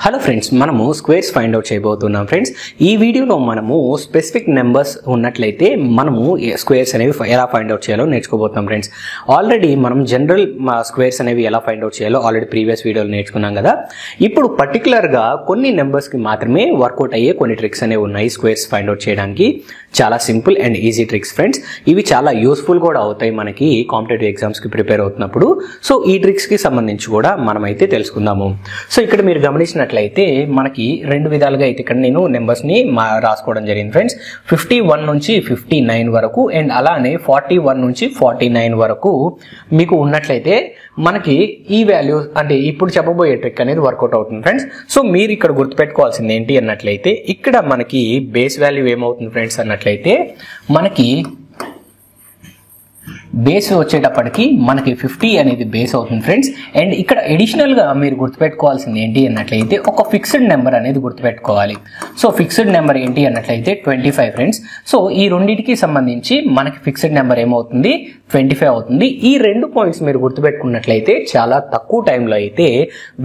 Hello friends, మనము squares find out చేయబోతున్నాం friends. ఈ వీడియోలో మనము స్పెసిఫిక్ నెంబర్స్ ఉన్నట్లయితే మనము స్క్వేర్స్ అనేవి ఎలా ఫైండ్ అవుట్ చేయాలో నేర్చుకోబోతున్నాం ఫ్రెండ్స్. ఆల్రెడీ మనం జనరల్ స్క్వేర్స్ అనేవి ఎలా ఫైండ్ అవుట్ చేయాలో ఆల్రెడీ ప్రీవియస్ వీడియోలో నేర్చుకున్నాం కదా. ఇప్పుడు పర్టికులర్గా కొన్ని నెంబర్స్కి మాత్రమే వర్కౌట్ అయ్యే కొన్ని ట్రిక్స్ అనేవి ఉన్నాయి స్క్వేర్స్ ఫైండ్ అవుట్ చేయడానికి. చాలా simple and easy tricks friends. ఇవి చాలా యూస్ఫుల్ కూడా అవుతాయి మనకి కాంపిటేటివ్ ఎగ్జామ్స్కి ప్రిపేర్ అవుతున్నప్పుడు. సో ఈ ట్రిక్స్కి సంబంధించి కూడా మనమైతే తెలుసుకుందాము. సో ఇక్కడ మీరు గమనించినట్లయితే మనకి రెండు విధాలుగా అయితే ఇక్కడ నేను నెంబర్స్ని రాసుకోవడం జరిగింది ఫ్రెండ్స్. 51 నుంచి 59 వరకు అండ్ అలానే 41 నుంచి 49 వరకు మీకు ఉన్నట్లయితే మనకి ఈ వాల్యూ అంటే ఇప్పుడు చెప్పబోయే ట్రిక్ అనేది వర్కౌట్ అవుతుంది ఫ్రెండ్స్. సో మీరు ఇక్కడ గుర్తుపెట్టుకోవాల్సింది ఏంటి అన్నట్లయితే ఇక్కడ మనకి బేస్ వాల్యూ ఏమవుతుంది ఫ్రెండ్స్ అన్నట్లయితే మనకి బేస్ వచ్చేటప్పటికి మనకి 50 అనేది బేస్ అవుతుంది ఫ్రెండ్స్. అండ్ ఇక్కడ అడిషనల్ గా మీరు గుర్తుపెట్టుకోవాల్సింది ఏంటి అన్నట్లయితే ఒక ఫిక్స్డ్ నెంబర్ అనేది గుర్తుపెట్టుకోవాలి. సో ఫిక్స్డ్ నెంబర్ ఏంటి అన్నట్లయితే 25 ఫ్రెండ్స్. సో ఈ రెండింటికి సంబంధించి మనకి ఫిక్స్డ్ నెంబర్ ఏమవుతుంది 25 అవుతుంది. ఈ రెండు పాయింట్స్ మీరు గుర్తుపెట్టుకున్నట్లయితే చాలా తక్కువ టైంలో అయితే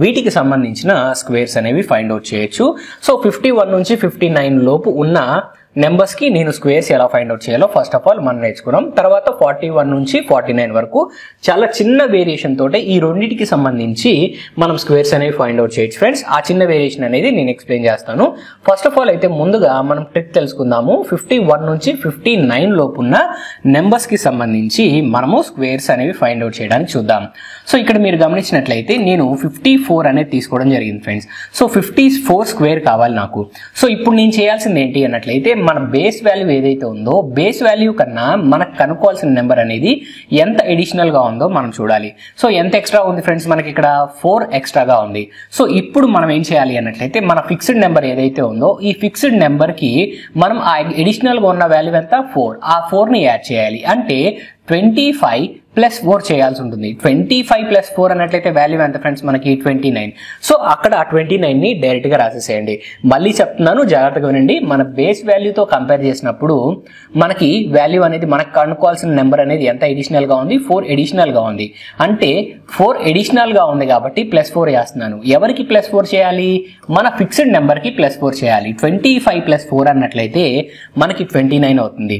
వీటికి సంబంధించిన స్క్వేర్స్ అనేవి ఫైండ్ అవుట్ చేయొచ్చు. సో 51 నుంచి 59 లోపు ఉన్న నెంబర్స్ కి నేను స్క్వేర్స్ ఎలా ఫైండ్ అవుట్ చేయాలో ఫస్ట్ ఆఫ్ ఆల్ మనం నేర్చుకున్నాం. తర్వాత 41 నుంచి 49 వరకు చాలా చిన్న వేరియేషన్ తోటే ఈ రెండింటికి సంబంధించి మనం స్క్వేర్స్ అనేవి ఫైండ్ అవుట్ చేయొచ్చు ఫ్రెండ్స్. ఆ చిన్న వేరియేషన్ అనేది నేను ఎక్స్ప్లెయిన్ చేస్తాను. ఫస్ట్ ఆఫ్ ఆల్ అయితే ముందుగా మనం ట్రిక్ తెలుసుకుందాము. 51 నుంచి 59 లోపు ఉన్న నెంబర్స్ కి సంబంధించి మనము స్క్వేర్స్ అనేవి ఫైండ్ అవుట్ చేయడానికి చూద్దాం. సో ఇక్కడ మీరు గమనించినట్లయితే నేను 54 అనేది తీసుకోవడం జరిగింది ఫ్రెండ్స్. సో 54 స్క్వేర్ కావాలి నాకు. సో ఇప్పుడు నేను చేయాల్సింది ఏంటి అన్నట్లయితే మన బేస్ వాల్యూ ఏదైతే ఉందో బేస్ వాల్యూ కన్నా మనకు కనుక్కోవాల్సిన నెంబర్ అనేది ఎంత అడిషనల్ గా ఉందో మనం చూడాలి. సో ఎంత ఎక్స్ట్రా ఉంది ఫ్రెండ్స్ మనకి ఇక్కడ 4 ఎక్స్ట్రాగా ఉంది. సో ఇప్పుడు మనం ఏం చేయాలి అన్నట్లయితే మన ఫిక్స్డ్ నెంబర్ ఏదైతే ఉందో ఈ ఫిక్స్డ్ నెంబర్ కి మనం ఆ అడిషనల్ గా ఉన్న వాల్యూ ఎంత 4 ఆ 4 ని యాడ్ చేయాలి. అంటే 25 ప్లస్ 4 చేయాల్సి ఉంటుంది. 25 ప్లస్ 4 అన్నట్లయితే వాల్యూ ఎంత ఫ్రెండ్స్ మనకి 29. సో అక్కడ ఆ 29 ని డైరెక్ట్ గా రాసేసేయండి. మళ్ళీ చెప్తున్నాను జాగ్రత్తగా వినండి. మన బేస్ వాల్యూతో కంపేర్ చేసినప్పుడు మనకి వాల్యూ అనేది మనకు కనుక్కోవాల్సిన నెంబర్ అనేది ఎంత అడిషనల్ గా ఉంది 4 అడిషనల్ గా ఉంది. అంటే 4 అడిషనల్ గా ఉంది కాబట్టి ప్లస్ 4 వేస్తున్నాను. ఎవరికి ప్లస్ 4 చేయాలి మన ఫిక్స్డ్ నెంబర్ కి ప్లస్ 4 చేయాలి. 25 ప్లస్ 4 అన్నట్లయితే మనకి 29 అవుతుంది.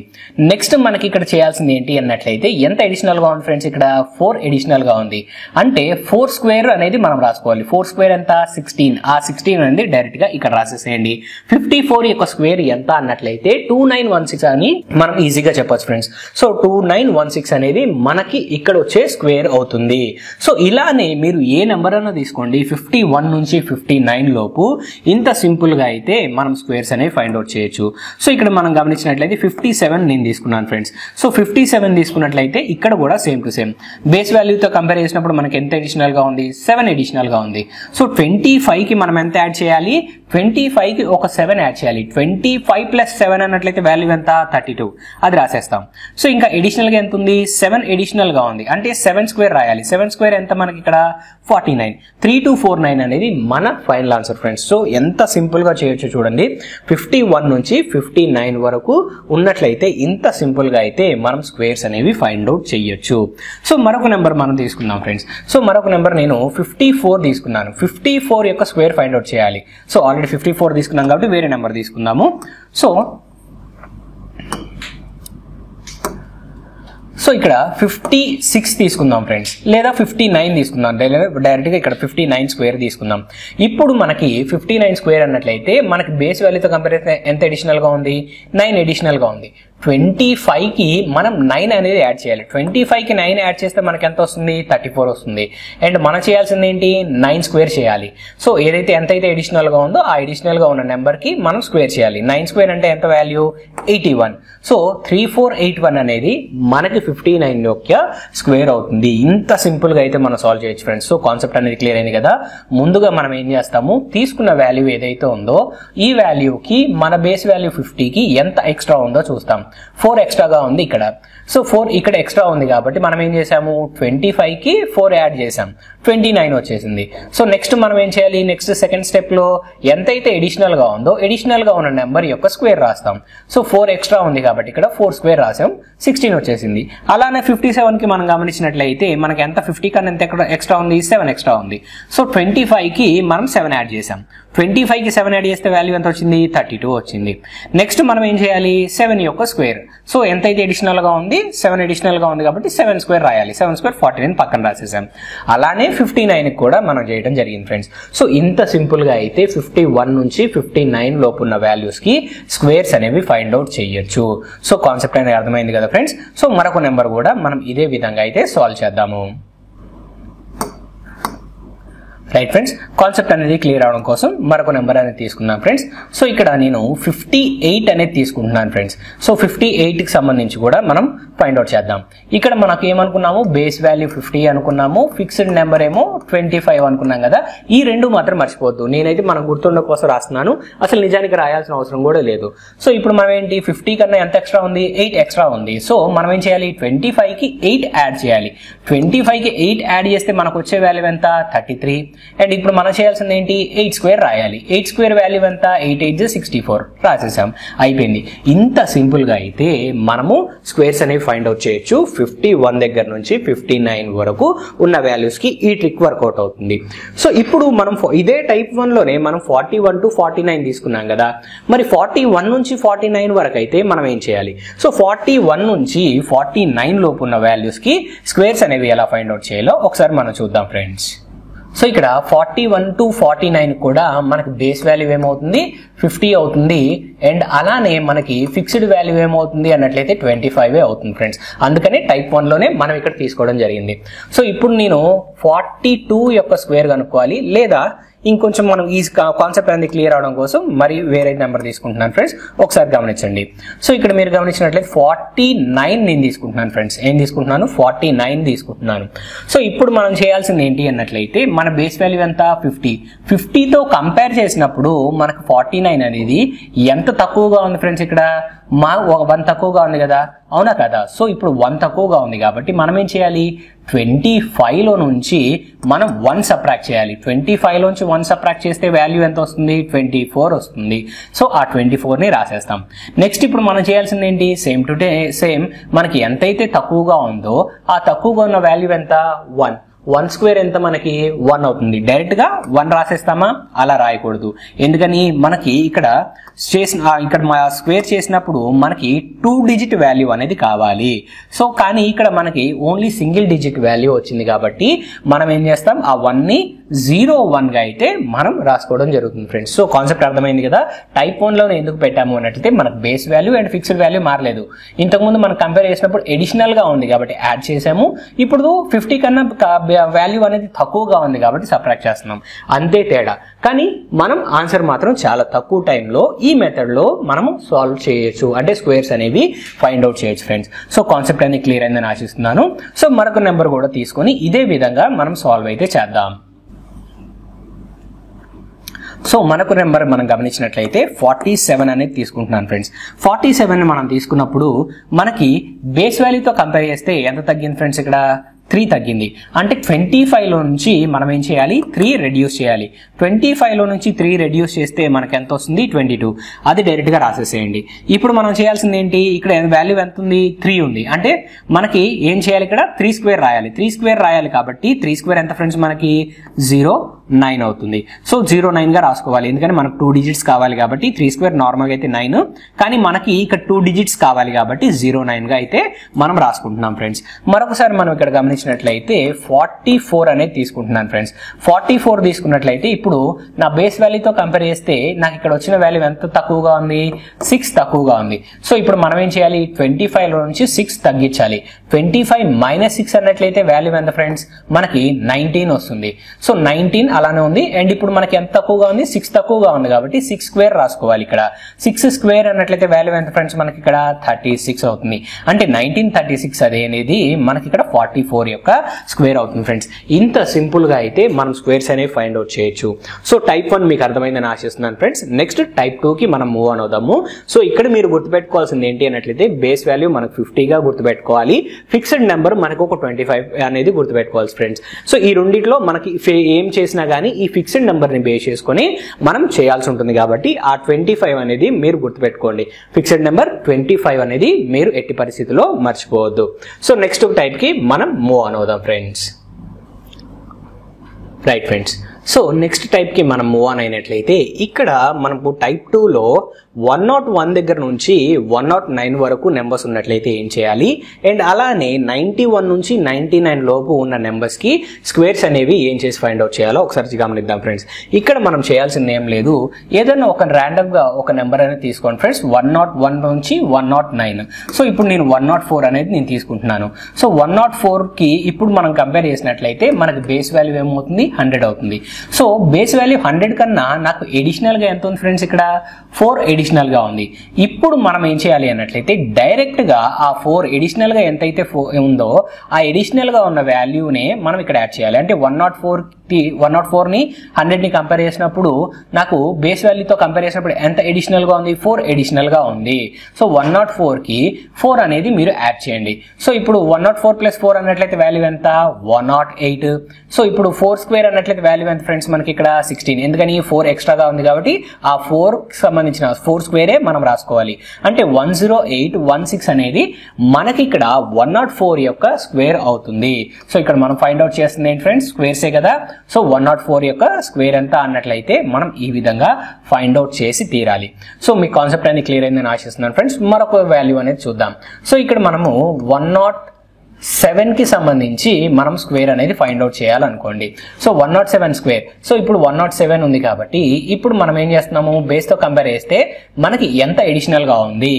నెక్స్ట్ మనకి ఇక్కడ చేయాల్సింది ఏంటి అన్నట్లయితే ఎంత అడిషనల్ గా ఉంది ఫ్రెండ్స్ ఇక్కడ 4 అడిషనల్ గా ఉంది. అంటే 4 స్క్వేర్ అనేది మనం రాసుకోవాలి. 4 స్క్వేర్ ఎంత 16. ఆ 16 అనేది డైరెక్ట్ గా ఇక్కడ రాసేసేయండి. 54 యొక్క స్క్వేర్ ఎంత అన్నట్లయితే 2916 అని మనం ఈజీగా చెప్పొచ్చు ఫ్రెండ్స్. సో 2916 అనేది మనకి ఇక్కడ వచ్చే స్క్వేర్ అవుతుంది. సో ఇలానే మీరు ఏ నెంబర్ అన్నా తీసుకోండి 51 నుంచి 59 లోపు ఇంత సింపుల్ గా అయితే మనం స్క్వేర్స్ అనేవి ఫైండ్ అవుట్ చేయొచ్చు. సో ఇక్కడ మనం గమనించినట్లయితే 57 నేను తీసుకున్నాను ఫ్రెండ్స్. సో 57 తీసుకున్నట్లయితే ఇక్కడ కూడా సేమ్ టు సేమ్ బేస్ వాల్యూతో కంపేర్ చేసినప్పుడు మనకి ఎంత అడిషనల్ గా ఉంది 7 అడిషనల్ గా ఉంది. సో 25 కి మనం ఎంత యాడ్ చేయాలి 25 కి ఒక 7 యాడ్ చేయాలి. 25 ప్లస్ 7 అన్నట్లయితే వాల్యూ ఎంత 32 అది రాసేస్తాం. సో ఇంకా అడిషనల్ గా ఎంత ఉంది 7 అడిషనల్ గా ఉంది. అంటే 7 స్క్వేర్ రాయాలి. 7 స్క్వేర్ ఎంత మనకి ఇక్కడ 49. 3249 అనేది మన ఫైనల్ ఆన్సర్ ఫ్రెండ్స్. సో ఎంత సింపుల్ గా చేయొచ్చు చూడండి. 51 నుంచి 59 వరకు ఉన్నట్లయితే ఇంత సింపుల్ గా అయితే మనం స్క్వేర్స్ అనేవి ఫైండ్ అవుట్ చేయొచ్చు. సో మరొక నెంబర్ మనం తీసుకుందాం ఫ్రెండ్స్. సో మరొక నెంబర్ నేను 54 తీసుకున్నాను. 54 యొక్క స్క్వేర్ ఫైండ్ అవుట్ చేయాలి. సో ఆల్రెడీ 54 తీసుకున్నాం కాబట్టి వేరే నెంబర్ తీసుకుందాము. సో ఇక్కడ 56 తీసుకుందాం ఫ్రెండ్స్, లేదా 59 తీసుకుందాం. డైరెక్ట్ గా ఇక్కడ 59 స్క్వేర్ తీసుకుందాం. ఇప్పుడు మనకి 59 స్క్వేర్ అన్నట్లయితే మనకి బేస్ వాల్యూతో కంపేర్ చేస్తే ఎంత అడిషనల్ గా ఉంది 9 అడిషనల్ గా ఉంది. 25 కి మనం 9 అనేది యాడ్ చేయాలి. 25 కి 9 యాడ్ చేస్తే మనకి ఎంత వస్తుంది 34 వస్తుంది. అండ్ మనం చేయాల్సింది ఏంటి 9 స్క్వేర్ చేయాలి. సో ఏదైతే ఎంత అయితే అడిషనల్ గా ఉందో ఆ అడిషనల్ గా ఉన్న నెంబర్ కి మనం స్క్వేర్ చేయాలి. 9 స్క్వేర్ అంటే ఎంత వాల్యూ 81. సో 3481 అనేది మనకి 59 యొక్క స్క్వేర్ అవుతుంది. ఇంత సింపుల్ గా అయితే మనం సాల్వ్ చేయొచ్చు ఫ్రెండ్స్. సో కాన్సెప్ట్ అనేది క్లియర్ అయింది కదా. ముందుగా మనం ఏం చేస్తాము తీసుకున్న వాల్యూ ఏదైతే ఉందో ఈ వాల్యూకి మన బేస్ వాల్యూ 50 కి ఎంత ఎక్స్ట్రా ఉందో చూస్తాం. 4 ఎక్స్ట్రాగా ఉంది ఇక్కడ. సో 4 ఇక్కడ ఎక్స్ట్రా ఉంది కాబట్టి మనం ఏం చేసాము 25కి 4 యాడ్ చేసాం, 29 వచ్చేసింది. సో నెక్స్ట్ మనం ఏం చేయాలి, నెక్స్ట్ సెకండ్ స్టెప్ లో ఎంతైతే ఎడిషనల్ గా ఉందో ఎడిషనల్ గా ఉన్న నెంబర్ యొక్క స్క్వేర్ రాస్తాం. సో 4 ఎక్స్ట్రా ఉంది కాబట్టి ఇక్కడ 4 స్క్వేర్ రాసాం, 16 వచ్చేసింది. అలానే 57 కి మనం గమనించినట్లయితే మనకి ఎంత 50 కన్నా ఎంత ఎక్స్ట్రా ఉంది, 7 ఎక్స్ట్రా ఉంది. సో 25కి మనం 7 యాడ్ చేసాం, 25కి 7 యాడ్ చేస్తే వాల్యూ ఎంత వచ్చింది, 32 వచ్చింది. నెక్స్ట్ మనం ఏం చేయాలి, 7 యొక్క స్క్వేర్. సో ఎంతైతే ఎడిషనల్ గా ఉంది 7 ఎడిషనల్ గా ఉంది కాబట్టి 7 స్క్వేర్ రాయాలి, 7 స్క్వేర్ 49 పక్కన రాసేసాం. అలానే 59 కూడా మనం చేయడం జరిగింది ఫ్రెండ్స్. సో ఇంత సింపుల్ గా అయితే 51 నుంచి 59 లోపు ఉన్న వాల్యూస్ కి స్క్వేర్స్ అనేవి ఫైండ్ అవుట్ చేయొచ్చు. సో కాన్సెప్ట్ అనేది అర్థమైంది కదా ఫ్రెండ్స్. సో మరొక నెంబర్ కూడా మనం ఇదే విధంగా అయితే సాల్వ్ చేద్దాము. రైట్ ఫ్రెండ్స్, కాన్సెప్ట్ అనేది క్లియర్ అవడం కోసం మరొక నెంబర్ అనేది తీసుకున్నాను ఫ్రెండ్స్. సో ఇక్కడ నేను 58 అనేది తీసుకుంటున్నాను ఫ్రెండ్స్. సో 58కి సంబంధించి కూడా మనం ఫైండ్ అవుట్ చేద్దాం. ఇక్కడ మనకు ఏమనుకున్నాము, బేస్ వాల్యూ 50 అనుకున్నాము, ఫిక్స్డ్ నెంబర్ ఏమో 25 అనుకున్నాం కదా. ఈ రెండు మాత్రం మర్చిపోవద్దు, నేనైతే మనకు గుర్తుండడం కోసం రాస్తున్నాను, అసలు నిజానికి రాయాల్సిన అవసరం కూడా లేదు. సో ఇప్పుడు మనం ఏంటి, 50 కన్నా ఎంత ఎక్స్ట్రా ఉంది, 8 ఎక్స్ట్రా ఉంది. సో మనం ఏం చేయాలి, 25కి 8 యాడ్ చేయాలి. 25కి 8 యాడ్ చేస్తే మనకు వచ్చే వాల్యూ ఎంత, 33. అండ్ ఇప్పుడు మనం చేయాల్సింది ఏంటి, 8 స్క్వేర్ రాయాలి. 8 స్క్వేర్ వాల్యూ ఎంత, 8 8 64 రాసేసాం, అయిపోయింది. ఇంత సింపుల్ గా అయితే మనము స్క్వేర్స్ అనేవి ఫైండ్ అవుట్ చేయొచ్చు. 51 దగ్గర నుంచి 59 వరకు ఉన్న వాల్యూస్ కి ఈ ట్రిక్ వర్కౌట్ అవుతుంది. సో ఇప్పుడు మనం ఇదే టైప్ 1 లోనే మనం 41 to 49 తీసుకున్నాం కదా. మరి 41 నుంచి 49 వరకు అయితే మనం ఏం చేయాలి, సో 41 నుంచి 49 లోపు ఉన్న వాల్యూస్ కి స్క్వేర్స్ అనేవి ఎలా ఫైండ్ అవుట్ చేయాలో ఒకసారి మనం చూద్దాం ఫ్రెండ్స్. సో ఇక్కడ 41 to 49 కూడా మనకి బేస్ వాల్యూ ఏమవుతుంది, 50 అవుతుంది. అండ్ అలానే మనకి ఫిక్స్డ్ వాల్యూ ఏమవుతుంది అన్నట్లయితే 25 అవుతుంది ఫ్రెండ్స్. అందుకనే టైప్ 1 లోనే మనం ఇక్కడ తీసుకోవడం జరిగింది. సో ఇప్పుడు నేను 42 యొక్క స్క్వేర్ కనుక్కోవాలి, లేదా ఇంకొంచెం మనం ఈ కాన్సెప్ట్ అనేది క్లియర్ అవడం కోసం మరి వేరే నెంబర్ తీసుకుంటున్నాను ఫ్రెండ్స్, ఒకసారి గమనించండి. సో ఇక్కడ మీరు గమనించినట్లయితే 49 నేను తీసుకుంటున్నాను ఫ్రెండ్స్. ఏం తీసుకుంటున్నాను, 49 తీసుకుంటున్నాను. సో ఇప్పుడు మనం చేయాల్సింది ఏంటి అన్నట్లయితే మన బేస్ వాల్యూ ఎంత, 50. 50తో కంపేర్ చేసినప్పుడు మనకు 49 అనేది ఎంత తక్కువగా ఉంది ఫ్రెండ్స్, ఇక్కడ 1 తక్కువగా ఉంది కదా, అవునా కదా. సో ఇప్పుడు 1 తక్కువగా ఉంది కాబట్టి మనం ఏం చేయాలి, 25లో నుంచి మనం 1 సబ్ట్రాక్ట్ చేయాలి. 25 లోంచి 1 సబ్ట్రాక్ట్ చేస్తే వాల్యూ ఎంత వస్తుంది, 24 వస్తుంది. సో ఆ 24ని రాసేస్తాం. నెక్స్ట్ ఇప్పుడు మనం చేయాల్సింది ఏంటి, సేమ్ టు సేమ్ మనకి ఎంతైతే తక్కువగా ఉందో ఆ తక్కువగా ఉన్న వాల్యూ ఎంత, 1. 1 స్క్వేర్ ఎంత మనకి, 1 అవుతుంది. డైరెక్ట్ గా 1 రాసేస్తామా, అలా రాయకూడదు. ఎందుకని మనకి ఇక్కడ స్క్వేర్ చేసినప్పుడు మనకి 2 డిజిట్ వాల్యూ అనేది కావాలి. సో కానీ ఇక్కడ మనకి ఓన్లీ సింగిల్ డిజిట్ వాల్యూ వచ్చింది కాబట్టి మనం ఏం చేస్తాం, ఆ 1ని 01 గా అయితే మనం రాసుకోవడం జరుగుతుంది ఫ్రెండ్స్. సో కాన్సెప్ట్ అర్థమైంది కదా. టైప్ 1 లోనే ఎందుకు పెట్టాము అన్నట్లయితే మనకు base value and fixed value మారలేదు. ఇంతకుముందు మనం కంపేర్ చేసినప్పుడు ఎడిషనల్ గా ఉంది కాబట్టి యాడ్ చేసాము. ఇప్పుడు 50 కన్నా వాల్యూ అనేది తక్కువగా ఉంది కాబట్టి సబ్ట్రాక్ట్ చేస్తున్నాం, అంతే తేడా. కానీ మనం ఆన్సర్ మాత్రం చాలా తక్కువ టైంలో ఈ మెథడ్ లో మనం సాల్వ్ చేయొచ్చు, అంటే స్క్వేర్స్ అనేవి ఫైండ్ అవుట్ చేయొచ్చు ఫ్రెండ్స్. సో కాన్సెప్ట్ అనేది క్లియర్ అయిందని ఆశిస్తున్నాను. సో మరొక నెంబర్ కూడా తీసుకొని ఇదే విధంగా మనం సాల్వ్ అయితే చేద్దాం. సో మనకు నెంబర్ మనం గమనించినట్లయితే 47 అనేది తీసుకుంటున్నాను ఫ్రెండ్స్. 47 మనం తీసుకున్నప్పుడు మనకి బేస్ వాల్యూతో కంపేర్ చేస్తే ఎంత తగ్గింది ఫ్రెండ్స్, ఇక్కడ 3 తగ్గింది. అంటే 25లో నుంచి మనం ఏం చేయాలి, 3 రెడ్యూస్ చేయాలి. 25లో నుంచి 3 రెడ్యూస్ చేస్తే మనకి ఎంత వస్తుంది, 22. అది డైరెక్ట్ గా రాసేసేయండి. ఇప్పుడు మనం చేయాల్సింది ఏంటి, ఇక్కడ వాల్యూ ఎంత ఉంది, 3 ఉంది. అంటే మనకి ఏం చేయాలి, ఇక్కడ 3 స్క్వేర్ రాయాలి. 3 స్క్వేర్ రాయాలి కాబట్టి 3 స్క్వేర్ ఎంత ఫ్రెండ్స్, మనకి 09 అవుతుంది. సో 09 గా రాసుకోవాలి, ఎందుకంటే మనకు 2 డిజిట్స్ కావాలి కాబట్టి. 3 స్క్వేర్ నార్మల్ గా అయితే 9, కానీ మనకి ఇక్కడ 2 డిజిట్స్ కావాలి కాబట్టి 09 గా అయితే మనం రాసుకుంటున్నాం ఫ్రెండ్స్. మరొకసారి మనం ఇక్కడ గమనించినట్లయితే 44 అనేది తీసుకుంటున్నాను ఫ్రెండ్స్. 44 తీసుకున్నట్లయితే ఇప్పుడు నా బేస్ వాల్యూతో కంపేర్ చేస్తే నాకు ఇక్కడ వచ్చిన వాల్యూ ఎంత తక్కువగా ఉంది, 6 తక్కువగా ఉంది. సో ఇప్పుడు మనం ఏం చేయాలి, 25లో నుంచి 6 తగ్గించాలి. 25 - 6 అన్నట్లయితే వాల్యూ ఎంత ఫ్రెండ్స్, మనకి 19 వస్తుంది. సో 19 అలానే ఉంది. అండ్ ఇప్పుడు మనకి ఎంత తక్కువగా ఉంది, 6 తక్కువగా ఉంది కాబట్టి 6 స్క్వేర్ రాసుకోవాలి. ఇక్కడ 6 స్క్వేర్ అన్నట్లయితే వాల్యూ ఎంత ఫ్రెండ్స్ మనకి ఇక్కడ 36 అవుతుంది. అంటే 1936 అనేది మనకి ఇక్కడ 44 యొక్క స్క్వేర్ అవుతుంది ఫ్రెండ్స్. ఇంత సింపుల్ గా అయితే మనం స్క్వేర్స్ అనేవి ఫైండ్ అవుట్ చేయొచ్చు. సో టైప్ 1 మీకు అర్థమైందని ఆశిస్తున్నాను ఫ్రెండ్స్. నెక్స్ట్ టైప్ 2 కి మనం మూవ్ ఆన్ అవుదాము. సో ఇక్కడ మీరు గుర్తుపెట్టుకోవాల్సింది ఏంటి అన్నట్లయితే బేస్ వాల్యూ మనకు 50 గా గుర్తుపెట్టుకోవాలి. ఫిక్స్డ్ నెంబర్ మనకు ఒక 25 అనేది గుర్తుపెట్టుకోవాలి ఫ్రెండ్స్. సో ఈ రెండిట్లో మనకి ఏం చేసినా గానీ ఈ ఫిక్స్డ్ నెంబర్ ని బేస్ చేసుకొని మనం చేయాల్సి ఉంటుంది కాబట్టి ఆ 25 అనేది మీరు గుర్తుపెట్టుకోండి. ఫిక్స్డ్ నెంబర్ 25 అనేది మీరు ఎట్టి పరిస్థితుల్లో మర్చిపోవద్దు. సో నెక్స్ట్ టైప్ కి మనం మూవ్ ఆన్ అవుదాం friends. Right friends, so next type కి మనం మూవ్ ఆన్ అయినట్లయితే ఇక్కడ మనకు టైప్ 2 లో 101 దగ్గర నుంచి 109 వరకు నెంబర్స్ ఉన్నట్లయితే ఏం చేయాలి, అండ్ అలానే 91 నుంచి 99 లోపు ఉన్న నెంబర్స్ కి స్క్వేర్స్ అనేవి ఏం చేసి ఫైండ్ అవుట్ చేయాలో ఒకసారి గమనిద్దాం ఫ్రెండ్స్. ఇక్కడ మనం చేయాల్సింది ఏం లేదు, ఏదైనా ఒక ర్యాండమ్ గా ఒక నెంబర్ అనేది తీసుకోండి ఫ్రెండ్స్. 101 నుంచి 109. సో ఇప్పుడు నేను 104 అనేది నేను తీసుకుంటున్నాను. సో 104 కి ఇప్పుడు మనం కంపేర్ చేసినట్లయితే మనకి బేస్ వాల్యూ ఏమవుతుంది, 100 అవుతుంది. సో బేస్ వాల్యూ 100 కన్నా నాకు ఎడిషనల్ గా ఎంత ఉంది ఫ్రెండ్స్, ఇక్కడ 4 ఎడిషనల్ గా ఉంది. ఇప్పుడు మనం ఏం చేయాలి అన్నట్లయితే డైరెక్ట్ గా ఆ 4 ఎడిషనల్ గా ఎంతైతే ఉందో ఆ ఎడిషనల్ గా ఉన్న వాల్యూనే మనం ఇక్కడ యాడ్ చేయాలి. అంటే 104 ని 100 ని కంపేర్ చేసినప్పుడు నాకు బేస్ వాల్యూతో కంపేర్ చేసినప్పుడు ఎంత ఎడిషనల్ గా ఉంది, 4 ఎడిషనల్ గా ఉంది. సో 104 కి 4 అనేది మీరు యాడ్ చేయండి. సో ఇప్పుడు 104 ప్లస్ 4 అన్నట్లయితే వాల్యూ ఎంత, 108. సో ఇప్పుడు 4 స్క్వేర్ అన్నట్లయితే వాల్యూ ఎంత ఫ్రెండ్స్ మనకి ఇక్కడ 16. ఎందుకని 4 ఎక్స్ట్రాగా ఉంది కాబట్టి ఆ 4 కి సంబంధించిన 4 స్క్వేరే మనం రాసుకోవాలి. అంటే 10816 అనేది మనకి ఇక్కడ 104 యొక్క స్క్వేర్ అవుతుంది. సో ఇక్కడ మనం ఫైండ్ అవుట్ చేస్తుంది ఏంటి ఫ్రెండ్స్, స్క్వేర్సే కదా. సో 104 యొక్క స్క్వేర్ ఎంత అన్నట్లయితే మనం ఈ విధంగా ఫైండ్ అవుట్ చేసి తీరాలి. సో మీ కాన్సెప్ట్ అనేది క్లియర్ అయిందని ఆశిస్తున్నాను ఫ్రెండ్స్. మరొక వాల్యూ అనేది చూద్దాం. సో ఇక్కడ మనము 107 కి సంబంధించి మనం స్క్వేర్ అనేది ఫైండ్ అవుట్ చేయాలనుకోండి. So 107 square. సో ఇప్పుడు 107 ఉంది కాబట్టి ఇప్పుడు మనం ఏం చేస్తున్నాము, బేస్ తో కంపేర్ చేస్తే మనకి ఎంత ఎడిషనల్ గా ఉంది,